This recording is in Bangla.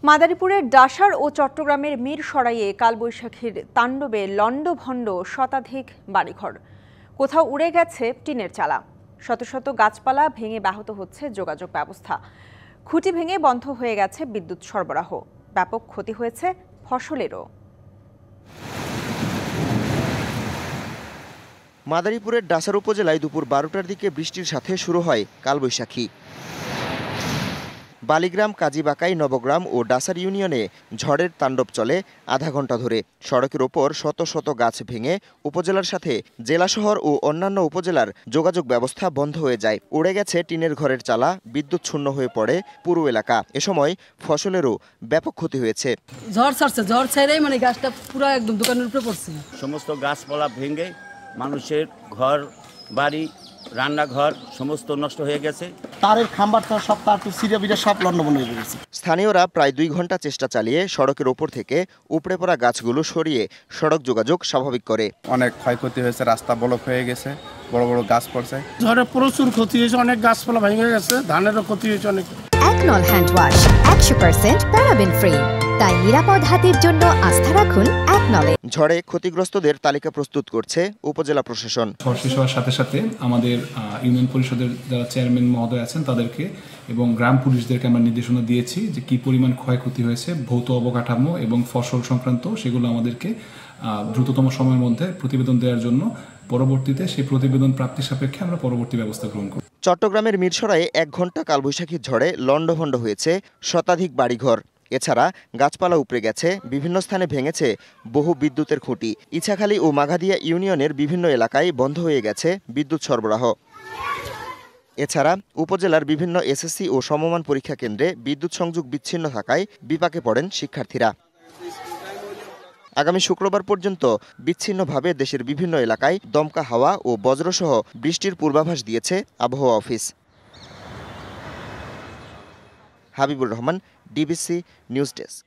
মাদারীপুরের ডাসার ও চট্টগ্রামের মিরসরাইয়ে কালবৈশাখীর তাণ্ডবে লণ্ডভণ্ড শতাধিক বাড়িঘর। কোথাও উড়ে গেছে টিনের চালা। শত শত গাছপালা ভেঙে ব্যাহত হচ্ছে যোগাযোগ ব্যবস্থা। খুঁটি ভেঙে বন্ধ হয়ে গেছে বিদ্যুৎ সরবরাহ। ব্যাপক ক্ষতি হয়েছে ফসলেরও। মাদারীপুরের ডাসার উপজেলায় দুপুর 12টার দিকে বৃষ্টির সাথে শুরু হয় কালবৈশাখী। বালিগ্রাম, কাজীবাকাই, নবগ্রাম ও ডাসার ইউনিয়নে ঝড়ের তাণ্ডব চলে আধা ঘন্টা ধরে। সড়কের ওপর শত শত গাছ ভেঙে উপজেলার সাথে জেলা শহর ও অন্যান্য উপজেলার যোগাযোগ ব্যবস্থা বন্ধ হয়ে যায়। উড়ে গেছে টিনের ঘরের চালা, বিদ্যুৎ শূন্য হয়ে পড়ে পুরো এলাকা। এ সময় ফসলেরও ব্যাপক ক্ষতি হয়েছে। ঝড় ছাড়ছেই গাছটা পুরো একদম দোকানের উপরে পড়ছে। সমস্ত গাছপালা ভেঙে মানুষের ঘর বাড়ি রান্নাঘর সমস্ত নষ্ট হয়ে গেছে। তারের খাম্বারটা সব তার সিরিয়া বিরা সব লন্ডভন্ড হয়ে গেছে। স্থানীয়রা প্রায় 2 ঘন্টা চেষ্টা চালিয়ে সড়কের ওপর থেকে উপড়ে পড়া গাছগুলো সরিয়ে সড়ক যোগাযোগ স্বাভাবিক করে। অনেক ক্ষয়ক্ষতি হয়েছে, রাস্তা ব্লক হয়ে গেছে, বড় বড় গাছ পড়ছে। ঝড়ে প্রচুর ক্ষতি হয়েছে, অনেক গাছপালা ভেঙে গেছে, ধানেরও ক্ষতি হয়েছে অনেক। একনল হ্যান্ড ওয়াশ 100% প্যারাবেন ফ্রি, তাই নিরাপদ হাতের জন্য আস্থা রাখুন একনলে। ঝড়ে ক্ষতিগ্রস্তদের তালিকা প্রস্তুত করছে উপজেলা প্রশাসন। ঝড় শেষ হওয়ার সাথে সাথে আমাদের ইউনিয়ন পরিষদের যারা চেয়ারম্যান মহোদয় আছেন তাদেরকে এবং গ্রাম পুলিশদেরকে আমরা নির্দেশনা দিয়েছি যে কি পরিমাণ ক্ষয়ক্ষতি হয়েছে, ভৌত অবকাঠামো এবং ফসল সংক্রান্ত, সেগুলো আমাদেরকে দ্রুততম সময়ের মধ্যে প্রতিবেদন দেওয়ার জন্য পরবর্তীতে সেই প্রতিবেদন প্রাপ্তির সাপেক্ষে আমরা পরবর্তী ব্যবস্থা গ্রহণ করব। চট্টগ্রামের মিরসরাইয়ে 1 ঘন্টা কালবৈশাখীর ঝড়ে লণ্ডভণ্ড হয়েছে শতাধিক বাড়িঘর। এছাড়া গাছপালা উপড়ে গেছে, বিভিন্ন স্থানে ভেঙেছে বহু বিদ্যুতের খুঁটি। ইছাখালী ও মাঘাদিয়া ইউনিয়নের বিভিন্ন এলাকায় বন্ধ হয়ে গেছে বিদ্যুৎ সরবরাহ। এছাড়া উপজেলার বিভিন্ন এসএসসি ও সমমান পরীক্ষা কেন্দ্রে বিদ্যুৎ সংযোগ বিচ্ছিন্ন থাকায় বিপাকে পড়েন শিক্ষার্থীরা। আগামী শুক্রবার পর্যন্ত বিচ্ছিন্নভাবে দেশের বিভিন্ন এলাকায় দমকা হাওয়া ও বজ্রসহ বৃষ্টির পূর্বাভাস দিয়েছে আবহাওয়া office. Habibur Rahman, DBC news desk.